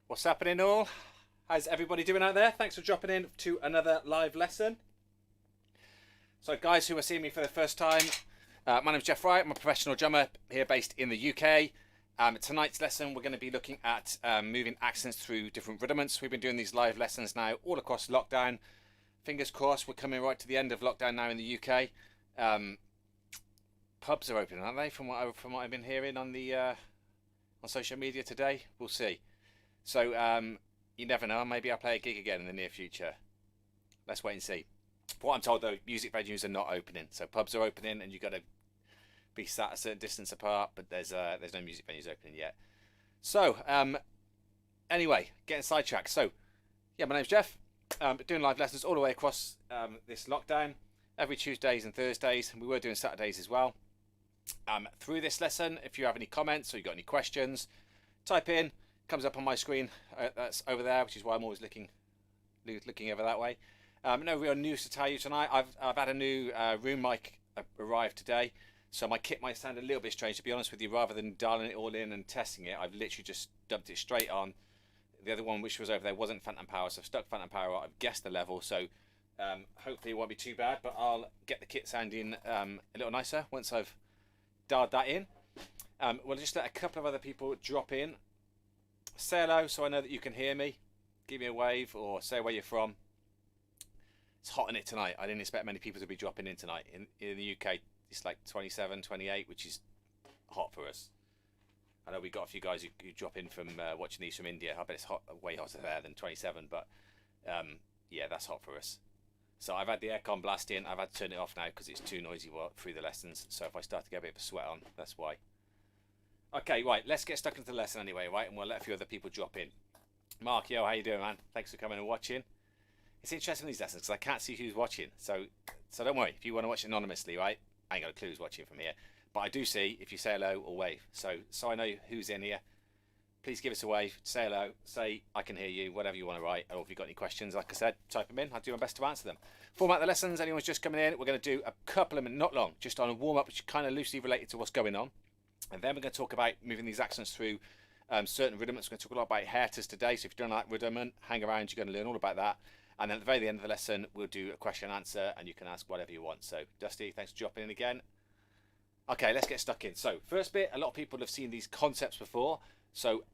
What's happening all? How's everybody doing out there? Thanks for dropping in to another live lesson. So guys who are seeing me for the first time, my name's Geoff Fry. I'm a professional drummer here based in the UK. Tonight's lesson we're going to be looking at moving accents through different rudiments. We've been doing these live lessons now all across lockdown. Fingers crossed we're coming right to the end of lockdown now in the UK. Pubs are open, aren't they? From what I've been hearing on the on social media today. We'll see. So you never know, maybe I'll play a gig again in the near future. Let's wait and see. What I'm told though, music venues are not opening. So pubs are opening and you've got to be sat a certain distance apart, but there's no music venues opening yet. So anyway, getting sidetracked. So yeah, my name's Geoff. Doing live lessons all the way across this lockdown, every Tuesdays and Thursdays, and we were doing Saturdays as well. Through this lesson, if you have any comments or you got any questions, type in. Comes up on my screen. That's over there, which is why I'm always looking over that way. No real news to tell you tonight. I've had a new room mic arrive today, so my kit might sound a little bit strange, to be honest with you. Rather than dialing it all in and testing it, I've literally just dumped it straight on. The other one, which was over there, wasn't phantom power, so I've stuck phantom power on. I've guessed the level, so hopefully it won't be too bad. But I'll get the kit sounding a little nicer once I've dialed that in. We'll just let a couple of other people drop in. Say hello so I know that you can hear me. Give me a wave or say where you're from. It's hot in it tonight. I didn't expect many people to be dropping in tonight. In the UK, it's like 27, 28, which is hot for us. I know we got a few guys who drop in from watching these from India. I bet it's hot, way hotter there than 27, but yeah, that's hot for us. So I've had the aircon blasting. I've had to turn it off now because it's too noisy through the lessons. So if I start to get a bit of a sweat on, that's why. Okay, right, let's get stuck into the lesson anyway, right? And we'll let a few other people drop in. Mark, yo, how you doing, man? Thanks for coming and watching. It's interesting these lessons because I can't see who's watching. So don't worry, if you want to watch anonymously, right? I ain't got a clue who's watching from here. But I do see if you say hello or wave. So I know who's in here. Please give us a wave, say hello, say I can hear you, whatever you want to write. Or if you've got any questions, like I said, type them in. I'll do my best to answer them. Format of the lessons, anyone's just coming in, we're going to do a couple of minutes, not long, just on a warm-up, which is kind of loosely related to what's going on. And then we're going to talk about moving these accents through certain rudiments. We're going to talk a lot about hertas today. So if you don't like rudiment, hang around. You're going to learn all about that. And then at the very end of the lesson, we'll do a question and answer, and you can ask whatever you want. So Dusty, thanks for dropping in again. Okay, let's get stuck in. So first bit, a lot of people have seen these concepts before. So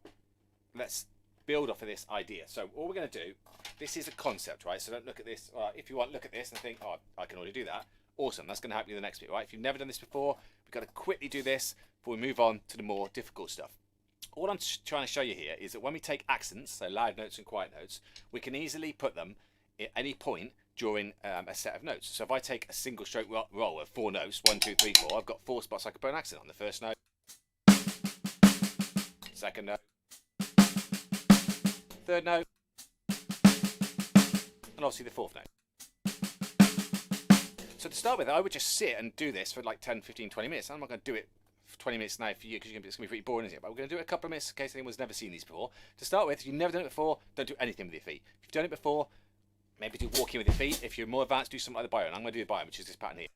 let's build off of this idea. So all we're going to do, this is a concept, right? So don't look at this. If you want, look at this and think, oh, I can already do that. Awesome, that's going to help you in the next bit, right? If you've never done this before, we've got to quickly do this before we move on to the more difficult stuff. All I'm trying to show you here is that when we take accents, so loud notes and quiet notes, we can easily put them at any point during a set of notes. So if I take a single stroke roll of 4 notes, 1, 2, 3, 4, I've got 4 spots I can put an accent on. The first note, second note, third note, and obviously the fourth note. So to start with, I would just sit and do this for like 10, 15, 20 minutes. I'm not going to do it for 20 minutes now for you because it's going to be pretty boring, isn't it? But we're going to do it a couple of minutes in case anyone's never seen these before. To start with, if you've never done it before, don't do anything with your feet. If you've done it before, maybe do walking with your feet. If you're more advanced, do something like the biome. I'm going to do the biome, which is this pattern here.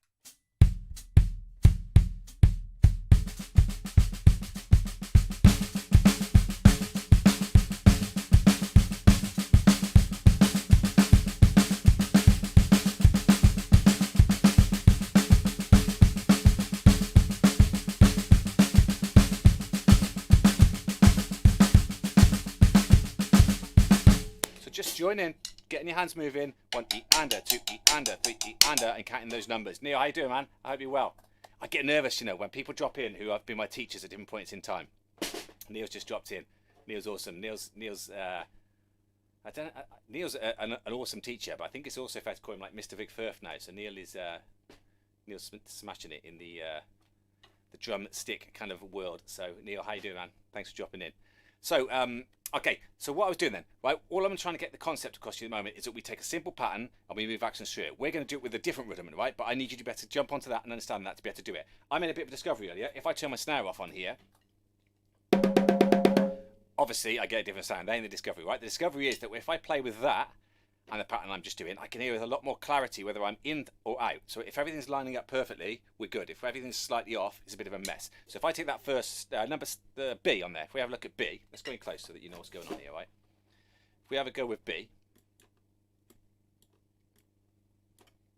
Just join in, getting your hands moving. 1 E-ander, 2 E-ander, 3 E-ander, and counting those numbers. Neil, how you doing, man? I hope you're well. I get nervous, you know, when people drop in who have been my teachers at different points in time. Neil's just dropped in. Neil's awesome. Neil's an awesome teacher, but I think it's also fair to call him like Mr. Vic Firth now. So Neil's smashing it in the drum stick kind of world. So Neil, how you doing, man? Thanks for dropping in. So okay, so what I was doing then, right, all I'm trying to get the concept across to you at the moment is that we take a simple pattern and we move accents through it. We're going to do it with a different rudiment, right, but I need you to be able to jump onto that and understand that to be able to do it. I made a bit of a discovery earlier. If I turn my snare off on here, obviously I get a different sound. That ain't the discovery, right? The discovery is that if I play with that and the pattern I'm just doing, I can hear with a lot more clarity whether I'm in or out. So if everything's lining up perfectly, we're good. If everything's slightly off, it's a bit of a mess. So if I take that first number, the B on there, if we have a look at B, let's go in close so that you know what's going on here, right? if we have a go with B,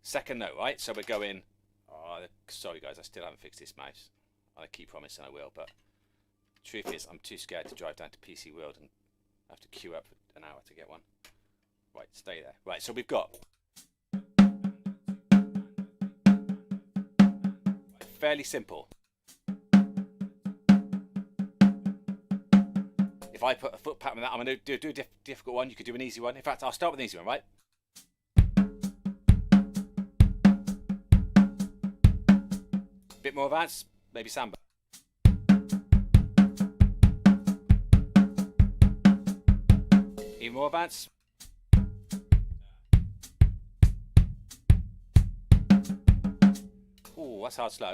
second note, right? So we're going, oh, sorry guys, I still haven't fixed this mouse. I keep promising I will, but the truth is I'm too scared to drive down to PC World and have to queue up for an hour to get one. Right, stay there. Right, so we've got fairly simple. If I put a foot pattern with that, I'm going to do a difficult one. You could do an easy one. In fact, I'll start with an easy one, right? Bit more advanced, maybe samba. Even more advanced. Ooh, that's hard slow.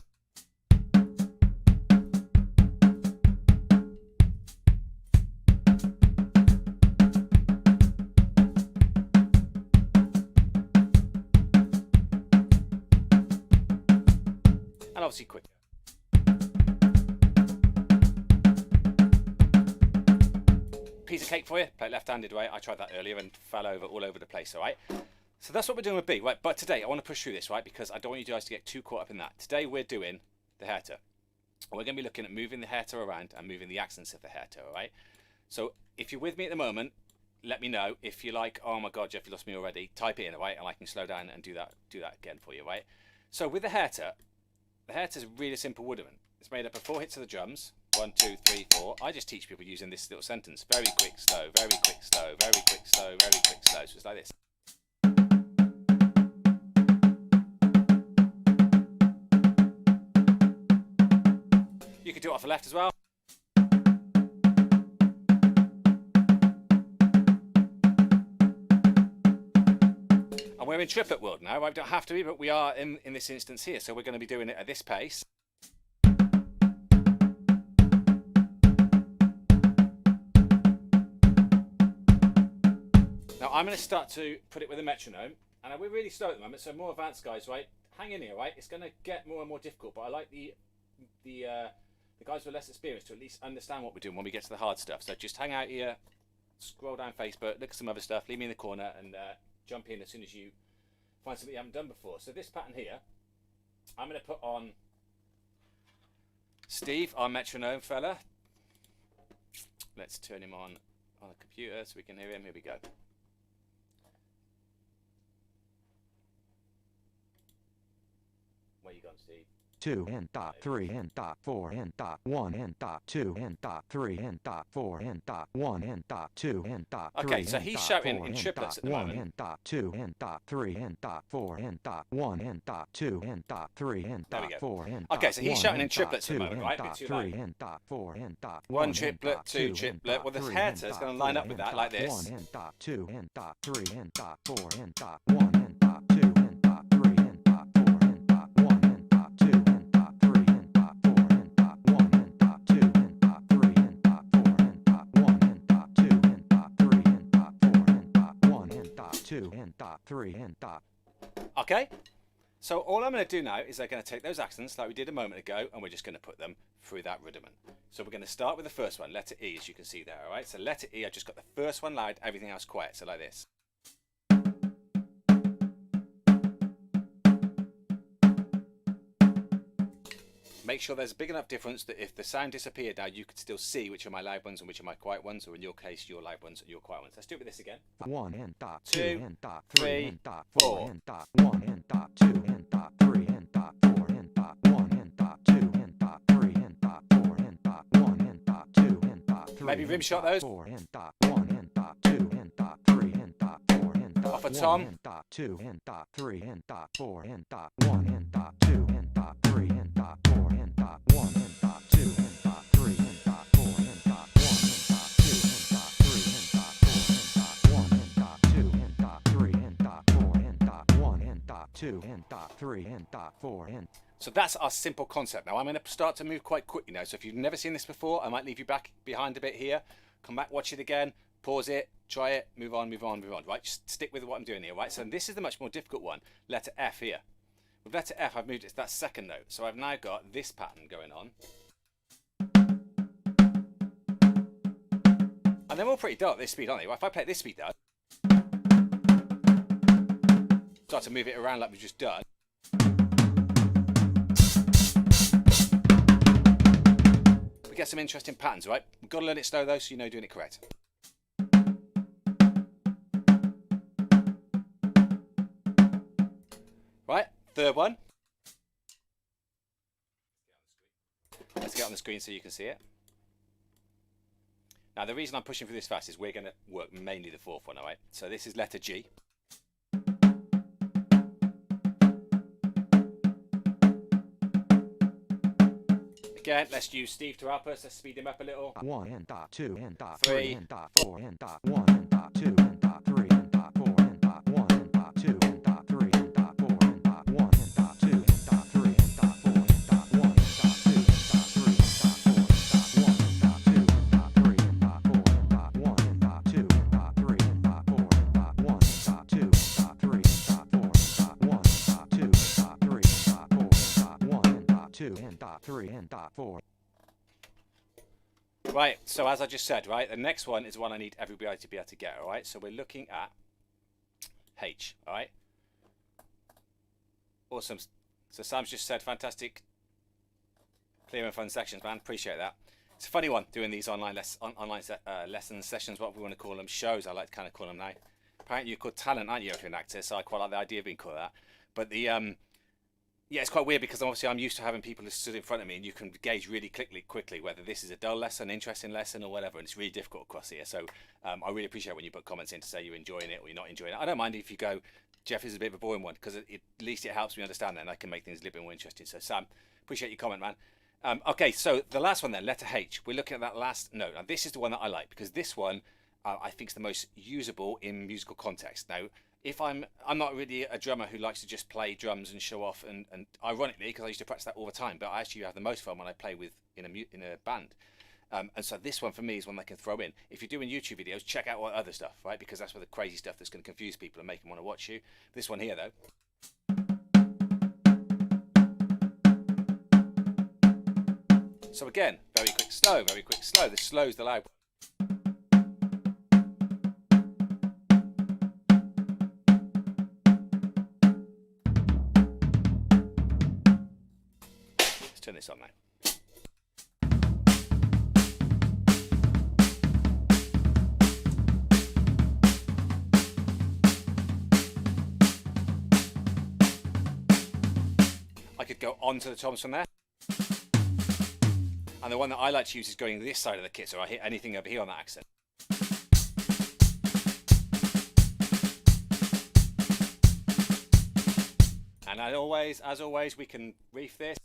And obviously quick. Piece of cake for you. Play it left-handed, right? I tried that earlier and fell over all over the place, all right? So that's what we're doing with B, right? But today I want to push through this, right? Because I don't want you guys to get too caught up in that. Today we're doing the herta. We're going to be looking at moving the herta around and moving the accents of the herta, all right? So if you're with me at the moment, let me know. If you're like, oh my God, Geoff, you lost me already, type it in, all right? And I can slow down and do that again for you, right? So with the herta is a really simple rudiment. It's made up of 4 hits of the drums. 1, 2, 3, 4. I just teach people using this little sentence. Very quick, slow, very quick, slow, very quick, slow, very quick, slow. So it's like this. You could do it off the left as well. And we're in triplet world now. I don't have to be, but we are in this instance here. So we're going to be doing it at this pace. Now I'm going to start to put it with a metronome, and we're really slow at the moment, so more advanced guys, right? Hang in here, right? It's going to get more and more difficult, but I like the guys with less experience to at least understand what we're doing when we get to the hard stuff. So just hang out here, scroll down Facebook, look at some other stuff, leave me in the corner, and jump in as soon as you find something you haven't done before. So this pattern here, I'm going to put on Steve, our metronome fella. Let's turn him on the computer so we can hear him. Here we go. Where you gone, Steve? 2 and dot 3 and dot 4 and dot 1 and dot 2 and dot 3 and dot 4 and dot 1 and dot 2 and dot 3. Okay, so he's shouting in triplets at the moment. 1 and dot 2 and dot 3 and dot 4 and dot 1 and dot 2 and dot 3 and dot 4 and dot. Okay, so he's shouting in triplets at the moment, right? Dot 3 and dot 4 and dot 1 triplet, 2 triplet. Well, the herta is going to line up with that like this. 1 and dot 2 and dot 3 and dot 4 and dot 1 and dot 2 and dot 3 and dot 4 and dot 1 and dot 2 and dot 3 and dot 4 and dot 1 and dot 2 and dot 3 and dot 4 and dot 1 and dot 2 and dot 3 and dot 4 and dot 1 and dot 2 and dot 3 and dot. Okay, so all I'm going to do now is I'm going to take those accents like we did a moment ago, and we're just going to put them through that rudiment. So we're going to start with the first one, letter E, as you can see there, all right? So letter E, I just got the first one loud, everything else quiet, so like this. Make sure there's a big enough difference that if the sound disappeared now, you could still see which are my loud ones and which are my quiet ones, or in your case, your loud ones and your quiet ones. Let's do it with this again. 1 and dot 2 and dot 3 and dot 4 and dot 1 and dot 2 and dot 3 and dot 4 and dot 1 and dot 2 and dot 3 and dot 4 and dot 1 and dot 2 and dot 3. Maybe rim shot those. 4 and dot 1 and dot 2 and dot 3 and dot 4 and dot off a tom. 1 and dot 2 and dot 3 and dot 4 and dot 1 and dot 2 and dot 3 and dot 4 and dot 1 and dot 2 and dot 3 and dot 4 and dot 1 and dot 2 and dot 3 and dot 4 and dot 1 and dot 2 and dot 3 and dot 4 and dot 1 and dot 2 and dot 3 and dot 4 and. So that's our simple concept. Now I'm going to start to move quite quickly now. So if you've never seen this before, I might leave you back behind a bit here. Come back, watch it again, pause it, try it, move on, move on, move on. Right, just stick with what I'm doing here, right? So this is the much more difficult one, letter F here. With letter F, I've moved it to that second note. So I've now got this pattern going on. And And they're all pretty dull at this speed, aren't they? Well, if I play at this speed though, start to move it around like we've just done. We get some interesting patterns, right? We've got to learn it slow though, so you know doing it correct. Right, third one. Let's get on the screen so you can see it. Now the reason I'm pushing through this fast is we're going to work mainly the fourth one, alright? So this is letter G. Again, let's use Steve to help us. Let's speed him up a little. 1 and dot 2 and dot 3 and dot 4 and dot 1 and dot 2 and dot 3 and dot 4 and dot 1 and dot 2 and dot 3 and dot 4 and dot 1 and dot 2 and dot 3 and dot 4 and dot 1 and dot 2 and dot 3 and dot 4 and dot 1 and dot 2 and dot 3 and dot 4 and dot 1 and dot 2 and dot 3 and dot 4 and dot 1 and dot 2 and dot 3 and dot 4 and dot 1 and dot 2 and dot 3 and dot 4 and dot 1 and dot 2 and dot 3 and dot 4. Right, so as I just said, right, the next one is one I need everybody to be able to get, all right? So we're looking at H, all right? Awesome. So Sam's just said, fantastic, clear and fun sections, man. Appreciate that. It's a funny one doing these online lesson sessions, what we want to call them, shows. I like to kind of call them now. Apparently you're called talent, aren't you, if you're an actor? So I quite like the idea of being called that. But the yeah, it's quite weird because obviously I'm used to having people who stood in front of me and you can gauge really quickly whether this is a dull lesson, interesting lesson or whatever, and it's really difficult across here. So I really appreciate when you put comments in to say you're enjoying it or you're not enjoying it. I don't mind if you go, Geoff, is a bit of a boring one, because at least it helps me understand that and I can make things a little bit more interesting. So Sam, appreciate your comment, man. Okay, so the last one then, letter H. We're looking at that last note. Now this is the one that I like because this one I think is the most usable in musical context. Now, if I'm not really a drummer who likes to just play drums and show off, and ironically, because I used to practice that all the time, but I actually have the most fun when I play with in a band. And so this one for me is one I can throw in. If you're doing YouTube videos, check out all other stuff, right? Because that's where the crazy stuff that's going to confuse people and make them want to watch you. This one here, though. So again, very quick, slow, very quick, slow. The slow's the loud. Let's turn this on now. I could go on to the toms from there. And the one that I like to use is going this side of the kit, so I hit anything over here on that accent. And as always, we can reef this.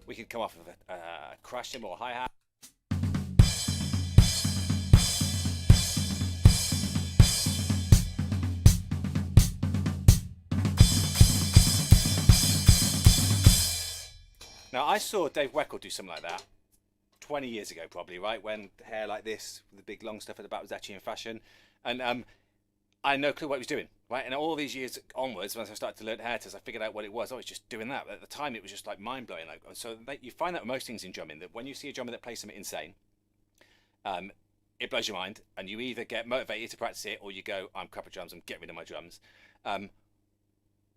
We can come off of a crash cymbal or hi-hat. Now, I saw Dave Weckl do something like that 20 years ago, probably, right? When hair like this, with the big long stuff at the back was actually in fashion. And I had no clue what he was doing, right? And all these years onwards, once I started to learn hertas, I figured out what it was. I was just doing that. But at the time, it was just like mind-blowing. Like, so you find that with most things in drumming, that when you see a drummer that plays something insane, it blows your mind. And you either get motivated to practice it, or you go, I'm crap at drums, I'm getting rid of my drums.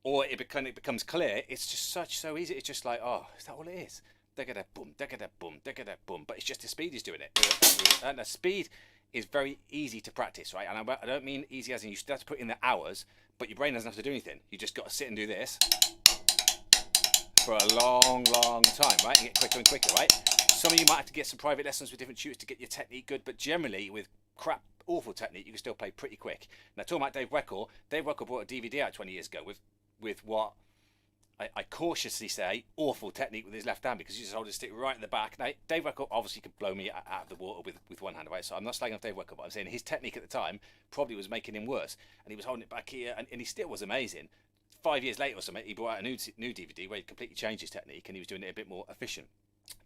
Or it becomes clear, it's just so easy. It's just like, oh, is that all it is? Degga boom, degga boom, degga boom. But it's just the speed is doing it. And the speed is very easy to practice, right? And I don't mean easy as in you still have to put in the hours, but your brain doesn't have to do anything. You just got to sit and do this for a long time, right? And get quicker and quicker, right? Some of you might have to get some private lessons with different tutors to get your technique good, but generally with crap, awful technique, you can still play pretty quick. Now, talking about Dave Weckl brought a DVD out 20 years ago with what I cautiously say awful technique with his left hand, because he just hold his stick right in the back. Now, Dave Weckl obviously could blow me out of the water with one hand, right? So I'm not slagging off Dave Weckl, but I'm saying his technique at the time probably was making him worse, and he was holding it back here, and he still was amazing. 5 years later or something, he brought out a new DVD where he completely changed his technique and he was doing it a bit more efficient.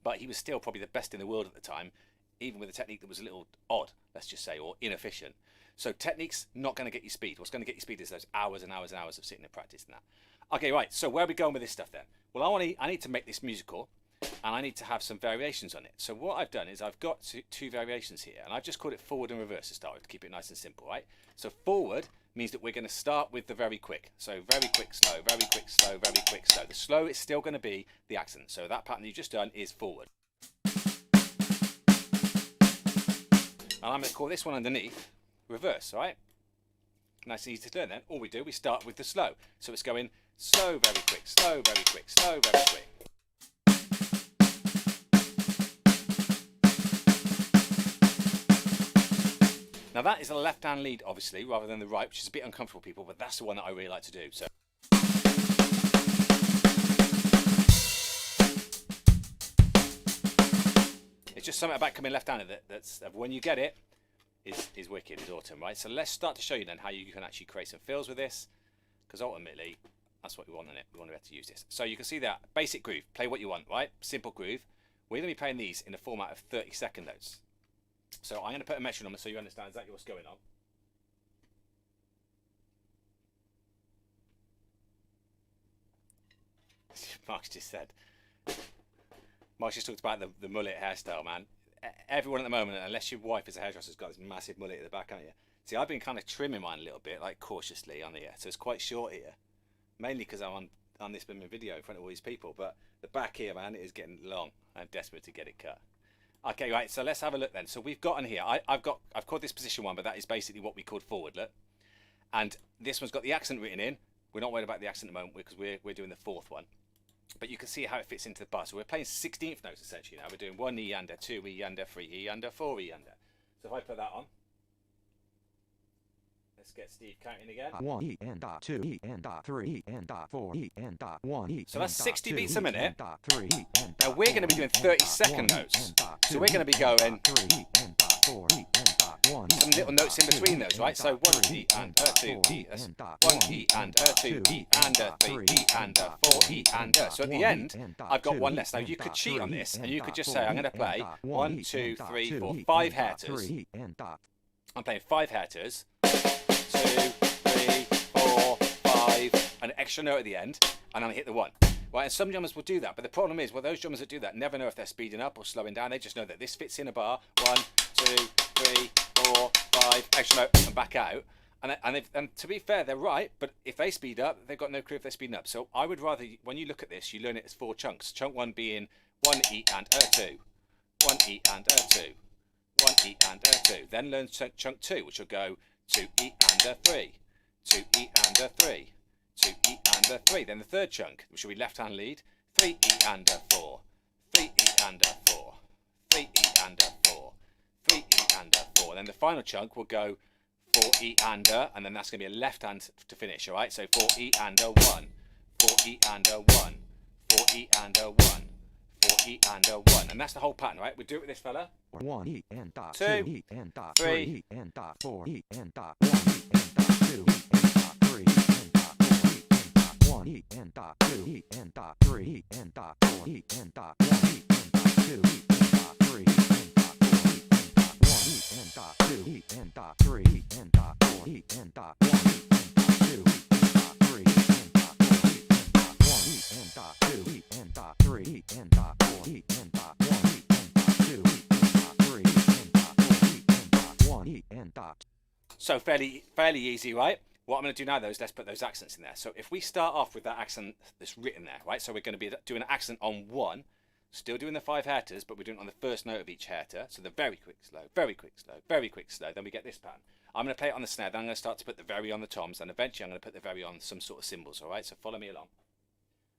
But he was still probably the best in the world at the time, even with a technique that was a little odd, let's just say, or inefficient. So technique's not going to get you speed. What's going to get you speed is those hours and hours and hours of sitting and practicing that. Okay, right. So where are we going with this stuff then? Well, I need to make this musical, and I need to have some variations on it. So what I've done is I've got two variations here, and I've just called it forward and reverse to start with, to keep it nice and simple, right? So forward means that we're going to start with the very quick. So very quick, slow, very quick, slow, very quick, slow. The slow is still going to be the accent. So that pattern you've just done is forward. And I'm going to call this one underneath reverse, all right? Nice and easy to learn then. All we do, we start with the slow. So it's going slow, very quick, slow, very quick, slow, very quick. Now that is a left-hand lead, obviously, rather than the right, which is a bit uncomfortable, people, but that's the one that I really like to do. So it's just something about coming left-handed that's when you get it, is wicked, is awesome, right? So let's start to show you then how you can actually create some fills with this, because ultimately that's what we want on it. We want to be able to use this. So you can see that basic groove, play what you want, right? Simple groove. We're going to be playing these in the format of 30-second notes. So I'm going to put a measure on them so you understand exactly what's going on. Mark's just said. Mark's just talked about the mullet hairstyle, man. Everyone at the moment, unless your wife is a hairdresser, has got this massive mullet at the back, haven't you? See, I've been kind of trimming mine a little bit, like cautiously on here, so it's quite short here. Mainly because I'm on this video in front of all these people, but the back here, man, is getting long. I'm desperate to get it cut. Okay, right, so let's have a look then. So we've got on here, I've called this position 1, but that is basically what we called forward, look. And this one's got the accent written in. We're not worried about the accent at the moment because we're doing the 4th one. But you can see how it fits into the bar. So we're playing 16th notes essentially now. We're doing 1 E under, 2 E under, 3 E under, 4 E under. So if I put that on, let's get Steve counting again. 1 E and dot 2 E and dot 3 E and dot 4 E and dot 1 E. So that's 60 beats a minute. Now we're going to be doing 30-second notes. So we're going to be going some little notes in between those, right? So 1 E and 2 E, 1 E and 2 E and 3 E and 4 E and. So at the end, I've got one less. Now you could cheat on this and you could just say I'm going to play 1, 2, 3, 4, 5 hertas. I'm playing 5 hertas. 2, 3, 4, 5, an extra note at the end, and then I hit the 1. Right, and some drummers will do that, but the problem is, well, those drummers that do that never know if they're speeding up or slowing down. They just know that this fits in a bar. 1, 2, 3, 4, 5, extra note, and back out. And to be fair, they're right, but if they speed up, they've got no clue if they're speeding up. So I would rather, when you look at this, you learn it as 4 chunks. Chunk 1 being 1 E and 2, 1 E and 2, 1 E and 2. Then learn chunk 2, which will go 2 E and 3, 2 E and 3, 2 E and 3. Then the 3rd chunk, which will be left-hand lead, 3 E and 4, 3 E and 4, 3 E and 4, 3 E and 4. Then the final chunk will go 4 E and then that's going to be a left hand to finish, all right? So 4 E and 1, 4 E and 1, 4 E and 1, 4 E and 1, and that's the whole pattern, right? We do it with this fella. 1 E and dot 2 E and dot 3 3 and dot 4 E and dot 1 E and dot 2 E and dot 3 and dot 4 E and dot 1 E and dot 2 E and dot 3 E and dot 4 E and dot 1 E and dot 2 E and dot 3 E and dot 4 E and dot 1 E and dot 2 E and dot 3 E and dot 4 E and dot 1 E and dot 2 E and dot 3 E and dot 4 E and dot 1 E and dot 2 E and dot 3 E and dot 4 E and dot 1 E and dot 2 E and dot 3 E and dot 4 E and dot 1 E and dot. So fairly easy, right? What I'm going to do now, though, is let's put those accents in there. So if we start off with that accent that's written there, right? So we're going to be doing an accent on 1, still doing the 5 hertas, but we're doing it on the first note of each herta. So the very quick, slow, very quick, slow, very quick, slow. Then we get this pattern. I'm going to play it on the snare, then I'm going to start to put the very on the toms, and eventually I'm going to put the very on some sort of cymbals, all right? So follow me along.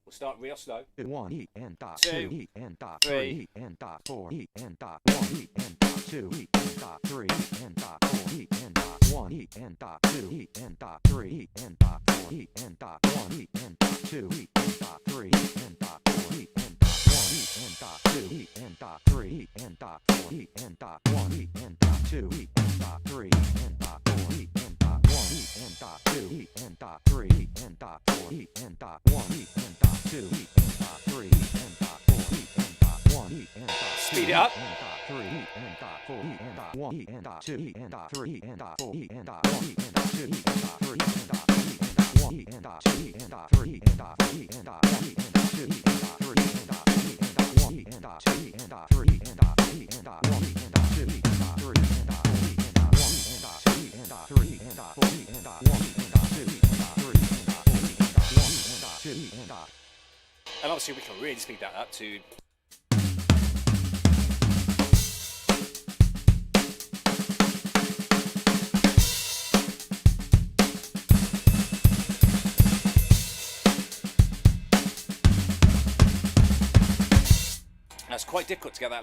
We'll start real slow. 1 E and dot 2 E and dot 3 3 and dot 4 E and dot 1 E and dot 2 E and dot 3 and dot 4 E and dot 1 E and dot 2 E and dot 3 E and dot 4 E and dot 1 E and dot 2 E and dot 3 E and dot 4 E and dot 1 E and dot 2 E and dot 3 E and dot 4 E and dot 1 E and dot 2 E and dot 3 E and dot 4 E and dot 1 E and dot 2 E and dot 3 E and dot 4 E and dot 1 E and dot 2 E and dot 3 E and dot 4 E and dot 1 E and dot Speed it up. and dot 3 E and dot 4 E and dot 1 E and dot 2 E and dot 3 E and dot 4 E and dot 1 E and dot 2 E and dot 3 E and dot 4 E and dot 1 1 E N dot 2 E N dot 3 E N dot 4 E N dot 1 E N dot 2 E N dot 3 E N dot 2 E N dot 1 E N dot 2 E N dot 3 E N dot 1 E N dot 1 E N dot 2 E N dot 3 E N dot 4 E N dot 1 E N dot 2 E N dot 3 E N dot 4 E N dot 1 E N dot 2 E N dot 3 E N dot 4 E N dot 1 E N dot 2 E N dot. And obviously we can really speed that up to. It's quite difficult to get that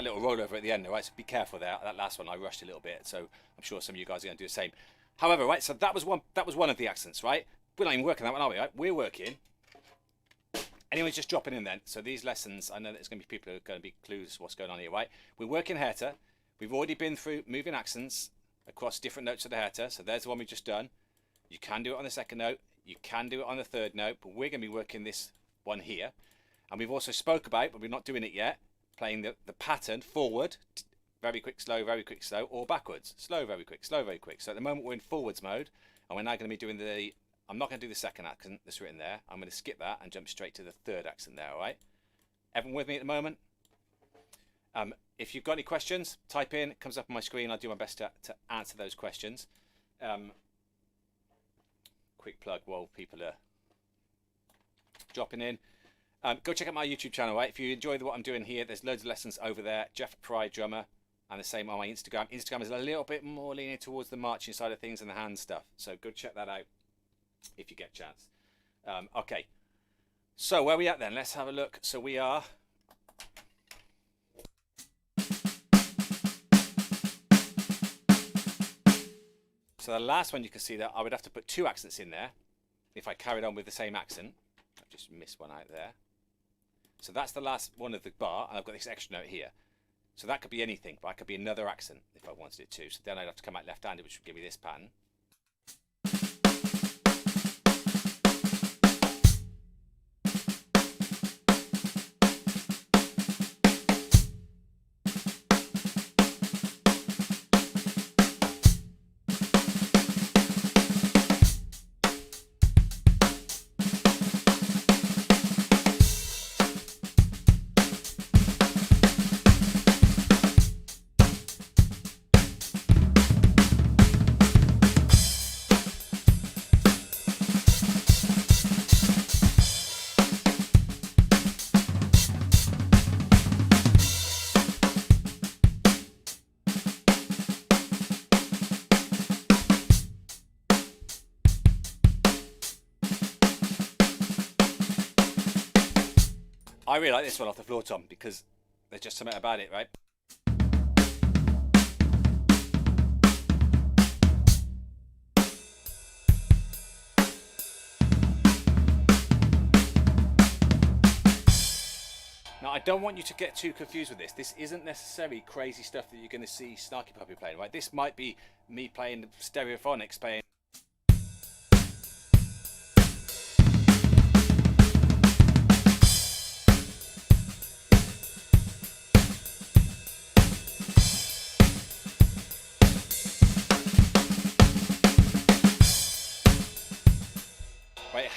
little rollover at the end, right? So be careful there. That last one I rushed a little bit, so I'm sure some of you guys are going to do the same. However, right, so that was one of the accents, right? We're not even working that one, are we? Right? We're working. Anyone's just dropping in then. So these lessons, I know there's going to be people who are going to be clueless what's going on here, right? We're working herta. We've already been through moving accents across different notes of the herta. So there's the one we've just done. You can do it on the second note. You can do it on the third note, but we're going to be working this one here. And we've also spoke about, but we're not doing it yet, playing the pattern forward, very quick, slow, or backwards, slow, very quick, slow, very quick. So at the moment we're in forwards mode, and we're now going to be doing I'm not going to do the second accent that's written there. I'm going to skip that and jump straight to the third accent there, all right? Everyone with me at the moment? If you've got any questions, type in, it comes up on my screen. I'll do my best to answer those questions. Quick plug while people are dropping in. Go check out my YouTube channel, right? If you enjoy what I'm doing here, there's loads of lessons over there. Geoff Fry, drummer, and the same on my Instagram. Instagram is a little bit more leaning towards the marching side of things and the hand stuff. So go check that out if you get a chance. Okay, so where are we at then? Let's have a look. So we are... So the last one you can see that I would have to put 2 accents in there if I carried on with the same accent. I've just missed one out there. So that's the last one of the bar, and I've got this extra note here. So that could be anything, but it could be another accent if I wanted it to. So then I'd have to come out left-handed, which would give me this pattern. I really like this one off the floor tom because there's just something about it, right? Now I don't want you to get too confused with this. This isn't necessarily crazy stuff that you're going to see Snarky Puppy playing, right? This might be me playing stereophonics, playing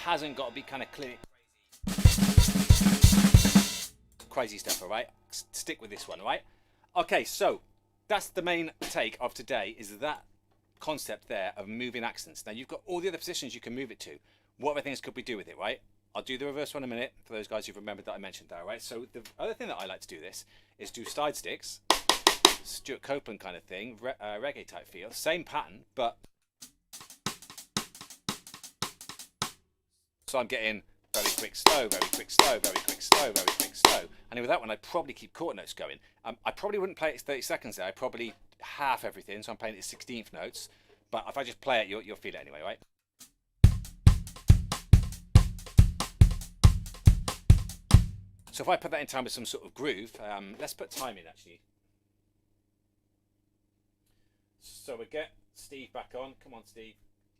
hasn't got to be kind of clear crazy stuff, all right? Stick with this one, all right? Okay, so that's the main take of today, is that concept there of moving accents. Now you've got all the other positions you can move it to. What other things could we do with it, right? I'll do the reverse one in a minute for those guys who've remembered that I mentioned that, all right? So the other thing that I like to do this is do side sticks, Stuart Copeland kind of thing, reggae type feel, same pattern, but so I'm getting very quick, slow, very quick, slow, very quick, slow, very quick, slow. And with that one, I'd probably keep quarter notes going. I probably wouldn't play it 30 seconds there. I'd probably half everything, so I'm playing it 16th notes. But if I just play it, you'll feel it anyway, right? So if I put that in time with some sort of groove, let's put time in actually. So we get Steve back on. Come on, Steve.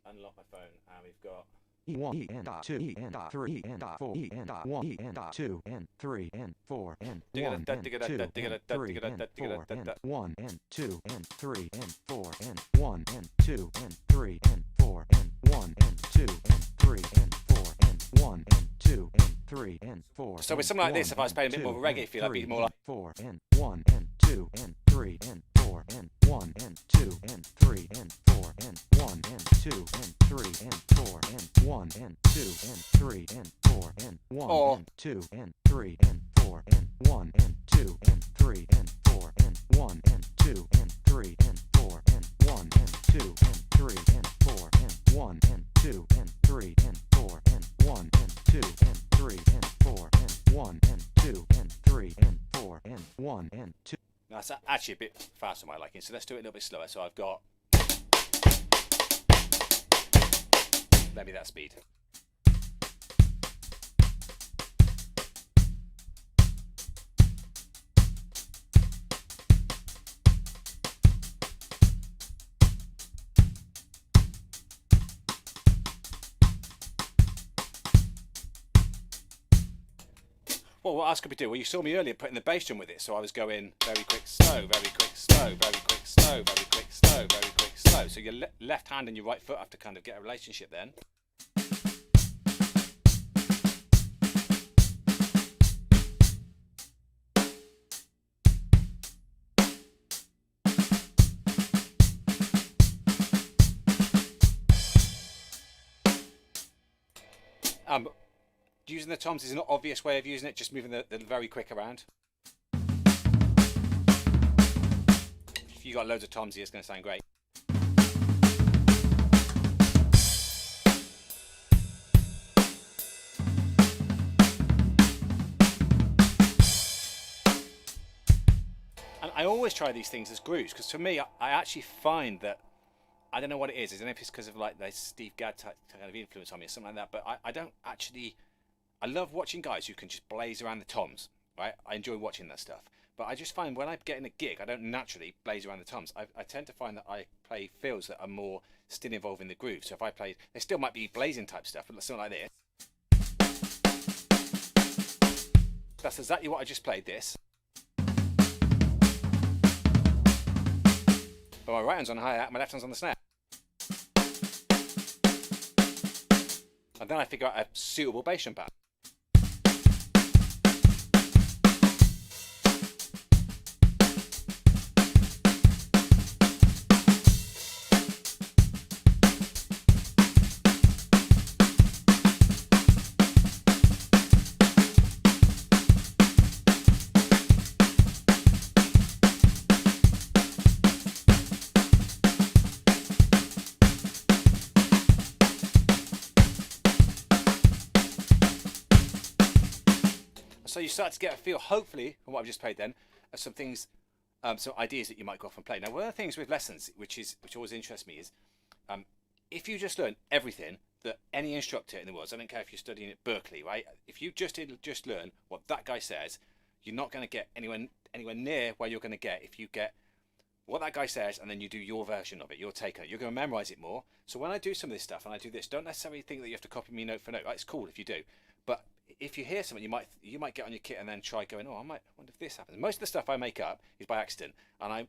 Unlock my phone. And we've got... E1 E N dot 2 E N dot 3 E N dot 4 E N dot 1 E N dot 2 and 3 and 4 and 1 and 2 and 3 and 4 and 1 and 2 and 3 and 4 and 1 and 2 and 3 and 4 and 1 and 2 and 3 and 4 and 1 and 2 and 3 and 4. So with something like this, if I was playing a bit more of a reggae feel, I'd be more like 4 and 1 and 2 and 3 and 4 and 1 and 2 and 3 and 4 and 1 and 2 and 3 and 4 and 1 and 2 and 3 and 4 and 1 and 2 and 3 and 4 and 1 and 2 and 3 and 4 and 1 and 2 and 3 and 4 and 1 and 2 and 3 and 4 and 1 and 2 and 3 and 4 and 1 and 2 and 3 and 4 and 1 and 2 and 3 and 4 and 1 and 2. That's actually a bit faster for my liking, so let's do it a little bit slower. So I've got maybe that speed. Well, what else could we do? Well, you saw me earlier putting the bass drum with it, so I was going very quick, slow, very quick, slow, very quick, slow, very quick, slow, very quick, slow. So your left hand and your right foot have to kind of get a relationship then. Using the toms is an obvious way of using it, just moving the very quick around. If you got loads of toms here, it's going to sound great. And I always try these things as grooves, because for me, I actually find that, I don't know what it is. I don't know if it's because of like the Steve Gadd type kind of influence on me or something like that, but I don't actually... I love watching guys who can just blaze around the toms, right? I enjoy watching that stuff. But I just find when I get in a gig, I don't naturally blaze around the toms. I tend to find that I play fills that are more still involving the groove. So if I play, there still might be blazing type stuff, but something like this. That's exactly what I just played, this. But my right hand's on the hi-hat, my left hand's on the snare. And then I figure out a suitable bass drum pattern. So you start to get a feel, hopefully, from what I've just played then, of some things, some ideas that you might go off and play. Now, one of the things with lessons, which always interests me, is if you just learn everything that any instructor in the world, so I don't care if you're studying at Berkeley, right? If you just learn what that guy says, you're not going to get anywhere near where you're going to get if you get what that guy says and then you do your version of it, your take on it. You're going to memorize it more. So when I do some of this stuff and I do this, don't necessarily think that you have to copy me note for note. Right? It's cool if you do, but if you hear something, you might get on your kit and then try going, oh, I wonder if this happens. Most of the stuff I make up is by accident, and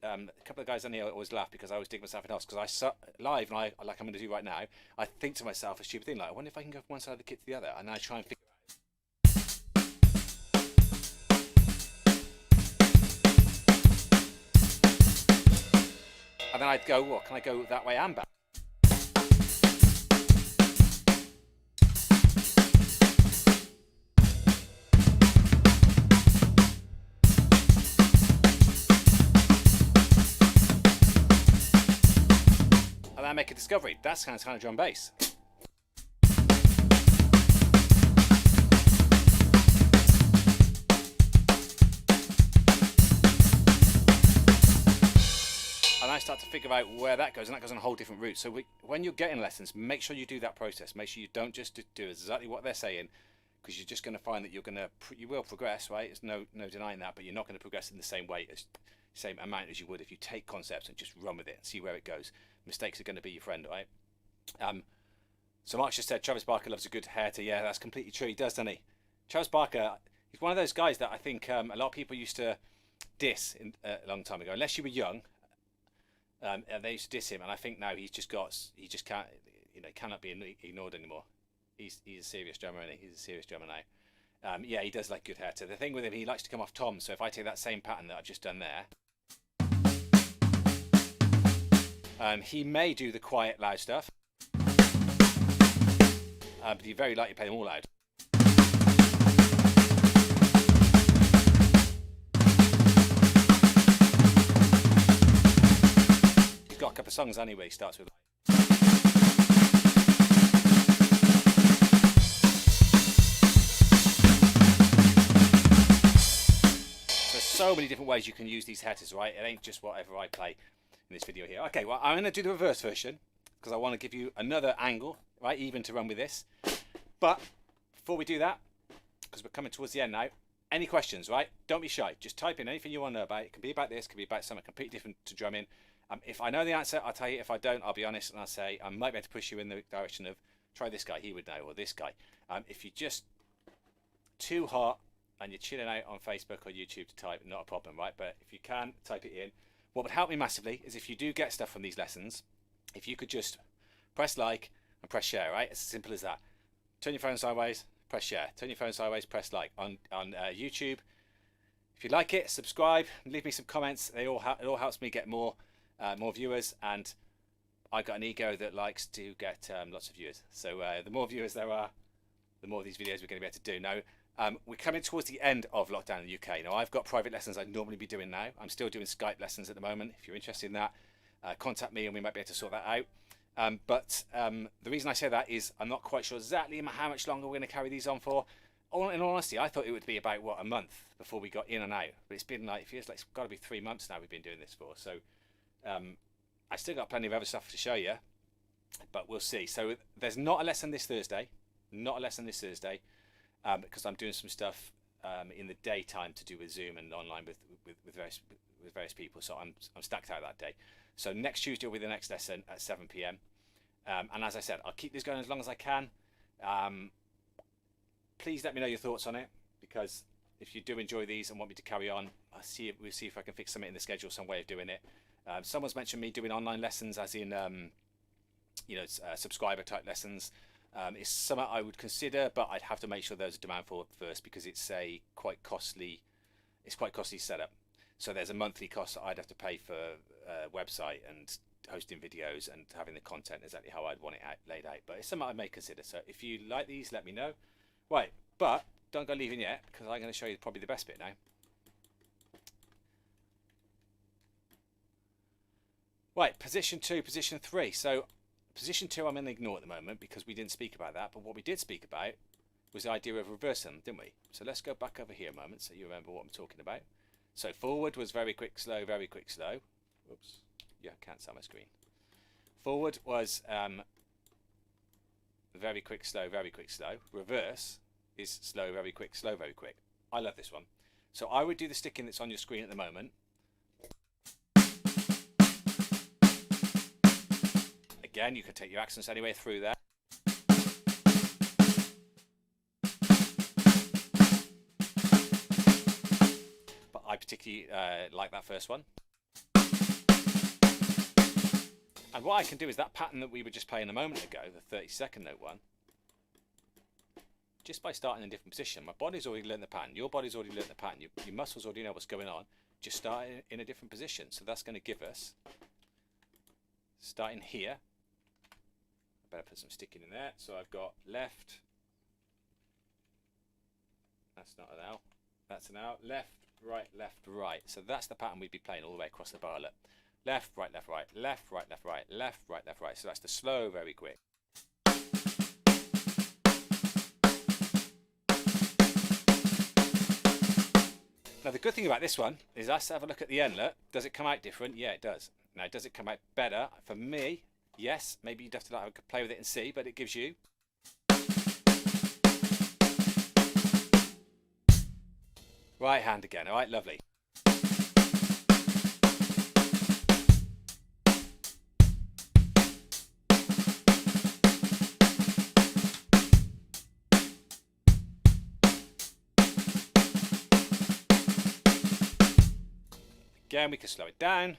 a couple of guys on here always laugh because I always dig myself in else, because live, and like I'm going to do right now, I think to myself a stupid thing like, I wonder if I can go from one side of the kit to the other, and then I try and figure out. And then I'd go, what, can I go that way and back? And then I make a discovery. That's kind of drum bass. And I start to figure out where that goes, and that goes on a whole different route. So when you're getting lessons, make sure you do that process. Make sure you don't just do exactly what they're saying, because you're just going to find that you will progress, right? There's no denying that, but you're not going to progress in the same way, same amount as you would if you take concepts and just run with it and see where it goes. Mistakes are going to be your friend, right? So Mark just said Travis Barker loves a good herta. Yeah, that's completely true. He does, doesn't he? Travis Barker, he's one of those guys that I think a lot of people used to diss a long time ago, unless you were young. They used to diss him, and I think now he just can't. you know, cannot be ignored anymore. He's a serious drummer, and he's a serious drummer now. Yeah, he does like good herta. The thing with him, he likes to come off toms. So if I take that same pattern that I've just done there, he may do the quiet, loud stuff, but he very likely play them all loud. He's got a couple of songs anyway. He starts with. So many different ways you can use these hertas, right? It ain't just whatever I play in this video here. Okay, well, I'm going to do the reverse version because I want to give you another angle, right, even to run with this. But before we do that, because we're coming towards the end now, any questions, right? Don't be shy. Just type in anything you want to know about. It can be about this, it can be about something completely different to drumming. If I know the answer, I'll tell you. If I don't, I'll be honest and I'll say I might be able to push you in the direction of try this guy, he would know, or this guy. If you're just too hot and you're chilling out on Facebook or YouTube to type, not a problem, right? But if you can, type it in. What would help me massively is if you do get stuff from these lessons, if you could just press like and press share, right? It's as simple as that. Turn your phone sideways, press share. Turn your phone sideways, press like. On YouTube, if you like it, subscribe, leave me some comments. It all helps me get more viewers, and I got an ego that likes to get lots of viewers. So the more viewers there are, the more of these videos we're going to be able to do. Now, we're coming towards the end of lockdown in the UK. Now, I've got private lessons I'd normally be doing now. I'm still doing Skype lessons at the moment. If you're interested in that, contact me and we might be able to sort that out. But the reason I say that is I'm not quite sure exactly how much longer we're going to carry these on for. In all honesty, I thought it would be about, what, a month before we got in and out. But it's been like, it feels like it's got to be 3 months now we've been doing this for. So I still got plenty of other stuff to show you, but we'll see. So there's not a lesson this Thursday. Not a lesson this Thursday. Because I'm doing some stuff in the daytime to do with Zoom and online with various people, so I'm stacked out that day. So next Tuesday will be the next lesson at 7 p.m. And as I said, I'll keep this going as long as I can. Please let me know your thoughts on it, because if you do enjoy these and want me to carry on, we'll see if I can fix something in the schedule, some way of doing it. Someone's mentioned me doing online lessons, as in subscriber type lessons. It's something I would consider, but I'd have to make sure there's a demand for it first, because it's quite costly setup. So there's a monthly cost that I'd have to pay for website and hosting videos and having the content exactly how I'd want it laid out. But it's something I may consider. So if you like these, let me know. Right, but don't go leaving yet, because I'm going to show you probably the best bit now. Right, position 2, position 3. So position 2 I'm going to ignore at the moment because we didn't speak about that, but what we did speak about was the idea of reversing, didn't we? So let's go back over here a moment so you remember what I'm talking about. So forward was very quick, slow, very quick, slow. Oops, yeah, can't see my screen. Forward was very quick, slow, very quick, slow. Reverse is slow, very quick, slow, very quick. I love this one. So I would do the sticking that's on your screen at the moment. Again, you can take your accents anywhere through there. But I particularly like that first one. And what I can do is that pattern that we were just playing a moment ago, the 30-second note one, just by starting in a different position. My body's already learned the pattern, your body's already learned the pattern, your muscles already know what's going on. Just start in a different position. So that's going to give us, starting here, I better put some sticking in there. So I've got left, that's not an L, that's an L, left, right. So that's the pattern we'd be playing all the way across the bar. Look. Left, right, left, right, left, right, left, right, left, right, left, right. So that's the slow, very quick. Now the good thing about this one is, let's have a look at the end. Look, does it come out different? Yeah, it does. Now, does it come out better? For me, yes. Maybe you'd have to like, play with it and see, but it gives you. Right hand again. All right, lovely. Again, we can slow it down.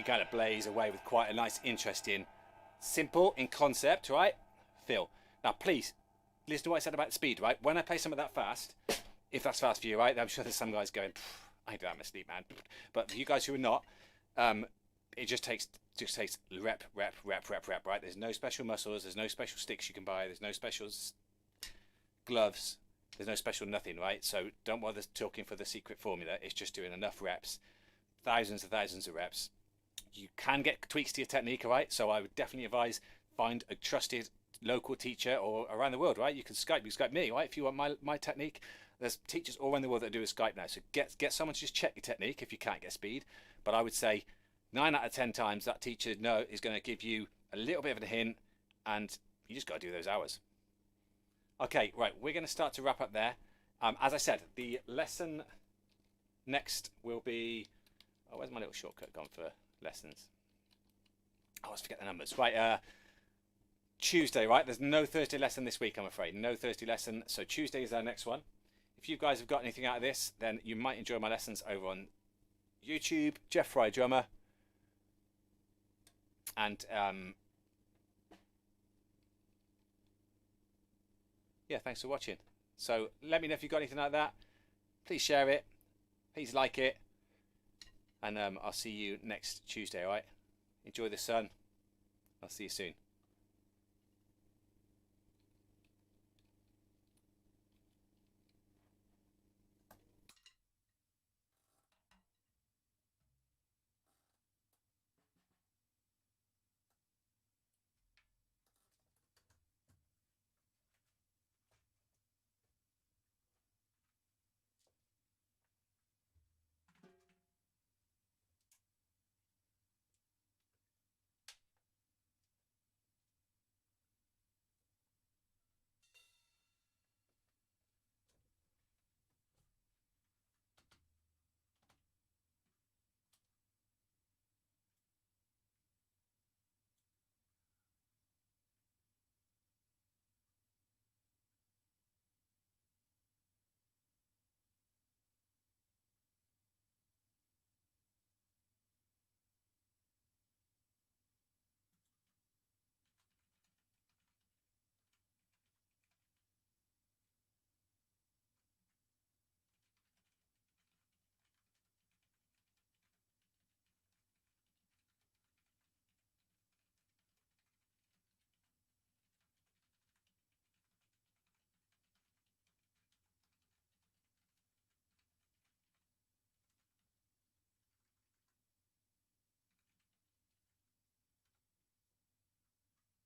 going to blaze away with quite a nice, interesting, simple in concept, right? Feel. Now, please, listen to what I said about speed, right? When I play something that fast, if that's fast for you, right? I'm sure there's some guys going, I ain't that much sleep, man. But for you guys who are not, it just takes rep, right? There's no special muscles, there's no special sticks you can buy, there's no special gloves, there's no special nothing, right? So don't bother talking for the secret formula. It's just doing enough reps, thousands of reps. You can get tweaks to your technique, right? So I would definitely advise find a trusted local teacher or around the world, right? You can Skype me, right? If you want my technique, there's teachers all around the world that do a Skype now. So get someone to just check your technique if you can't get speed. But I would say 9 out of 10 times that teacher is going to give you a little bit of a hint, and you just got to do those hours. Okay, right, we're going to start to wrap up there. As I said, the lesson next will be, oh, where's my little shortcut gone for lessons? I always forget the numbers. Right, Tuesday, right? There's no Thursday lesson this week, I'm afraid. No Thursday lesson, so Tuesday is our next one. If you guys have got anything out of this, then you might enjoy my lessons over on YouTube, Geoff Fry Drummer. And yeah, thanks for watching. So let me know if you've got anything like that. Please share it. Please like it. And I'll see you next Tuesday, all right? Enjoy the sun. I'll see you soon.